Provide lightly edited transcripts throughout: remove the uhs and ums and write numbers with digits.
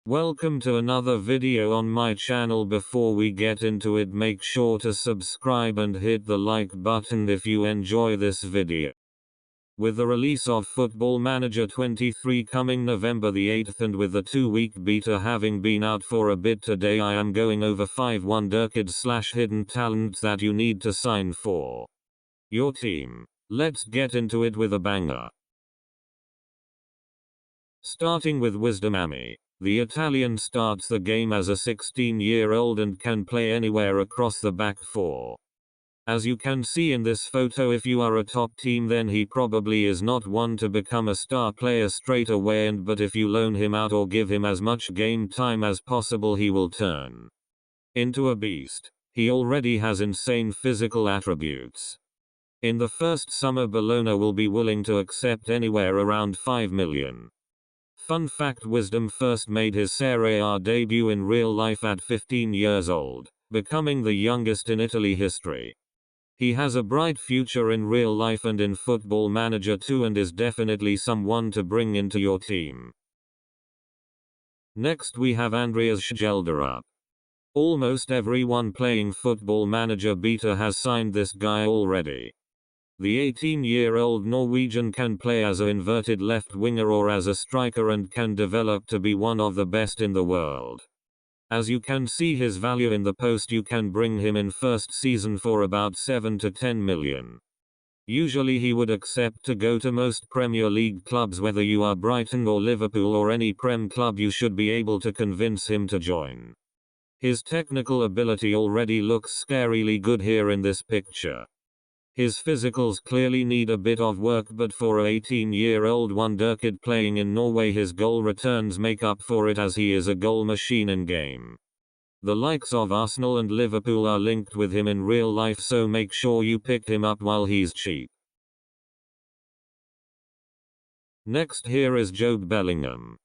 Welcome to another video on my channel. Before we get into it, make sure to subscribe and hit the like button if you enjoy this video. With the release of Football Manager 23 coming November the 8th and with the 2-week beta having been out for a bit, today I am going over 5 Wonderkids / hidden talents that you need to sign for your team. Let's get into it with a banger. Starting with Wisdom Ami. The Italian starts the game as a 16-year-old and can play anywhere across the back four. As you can see in this photo, if you are a top team, then he probably is not one to become a star player straight away, but if you loan him out or give him as much game time as possible, he will turn into a beast. He already has insane physical attributes. In the first summer, Bologna will be willing to accept anywhere around 5 million. Fun fact: Wisdom first made his Serie A debut in real life at 15 years old, becoming the youngest in Italy history. He has a bright future in real life and in Football Manager 2 and is definitely someone to bring into your team. Next we have Andreas Schjelderup. Almost everyone playing Football Manager beta has signed this guy already. The 18-year-old Norwegian can play as an inverted left winger or as a striker and can develop to be one of the best in the world. As you can see his value in the post, you can bring him in first season for about 7 to 10 million. Usually he would accept to go to most Premier League clubs. Whether you are Brighton or Liverpool or any Prem club, you should be able to convince him to join. His technical ability already looks scarily good here in this picture. His physicals clearly need a bit of work, but for a 18-year-old Wonderkid playing in Norway, his goal returns make up for it, as he is a goal machine in game. The likes of Arsenal and Liverpool are linked with him in real life, so make sure you pick him up while he's cheap. Next here is Jude Bellingham.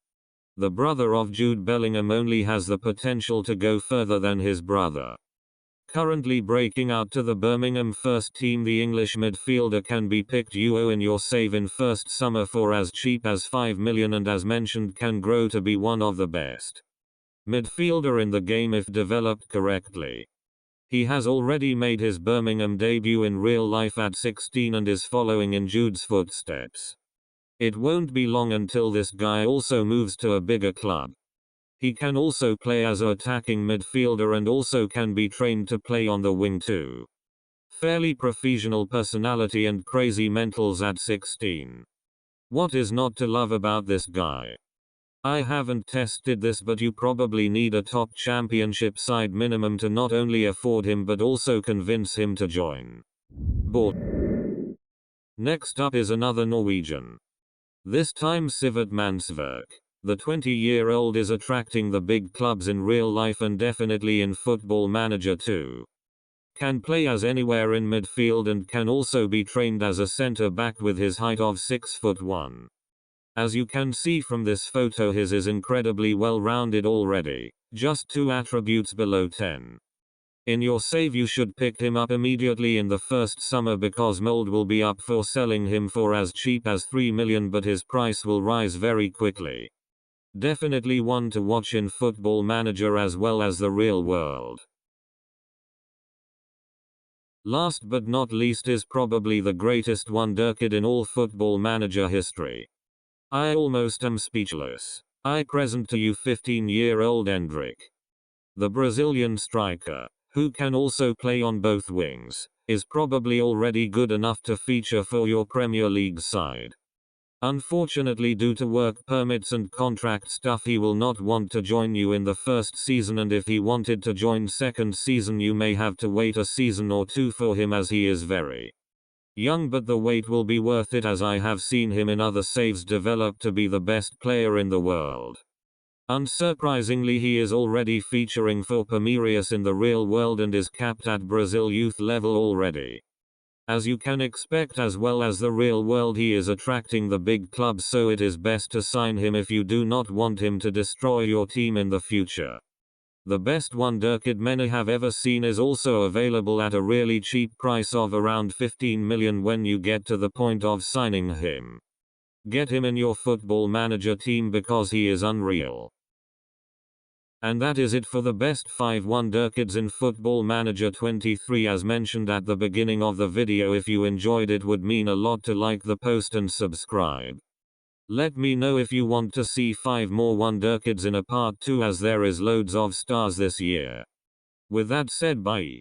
The brother of Jude Bellingham only has the potential to go further than his brother. Currently breaking out to the Birmingham first team, the English midfielder can be picked in your save in first summer for as cheap as 5 million, and as mentioned can grow to be one of the best midfielder in the game if developed correctly. He has already made his Birmingham debut in real life at 16 and is following in Jude's footsteps. It won't be long until this guy also moves to a bigger club. He can also play as an attacking midfielder and also can be trained to play on the wing too. Fairly professional personality and crazy mentals at 16. What is not to love about this guy? I haven't tested this, but you probably need a top championship side minimum to not only afford him but also convince him to join. Next up is another Norwegian. This time Sivert Mannsverk. The 20-year-old is attracting the big clubs in real life and definitely in Football Manager 2. Can play as anywhere in midfield and can also be trained as a centre-back with his height of 6'1". As you can see from this photo, his is incredibly well-rounded already, just 2 attributes below 10. In your save you should pick him up immediately in the first summer, because Mold will be up for selling him for as cheap as 3 million, but his price will rise very quickly. Definitely one to watch in Football Manager as well as the real world. Last but not least is probably the greatest Wonderkid in all Football Manager history. I almost am speechless. I present to you 15-year-old Endrick. The Brazilian striker, who can also play on both wings, is probably already good enough to feature for your Premier League side. Unfortunately, due to work permits and contract stuff, he will not want to join you in the first season, and if he wanted to join second season, you may have to wait a season or two for him, as he is very young, but the wait will be worth it, as I have seen him in other saves develop to be the best player in the world. Unsurprisingly, he is already featuring for Palmeiras in the real world and is capped at Brazil youth level already. As you can expect, as well as the real world, he is attracting the big clubs, so it is best to sign him if you do not want him to destroy your team in the future. The best Wonderkid many have ever seen is also available at a really cheap price of around 15 million when you get to the point of signing him. Get him in your Football Manager team because he is unreal. And that is it for the best 5 Wonderkids in Football Manager 23 as mentioned at the beginning of the video. If you enjoyed it, would mean a lot to like the post and subscribe. Let me know if you want to see 5 more Wonderkids in a part 2 as there is loads of stars this year. With that said, bye.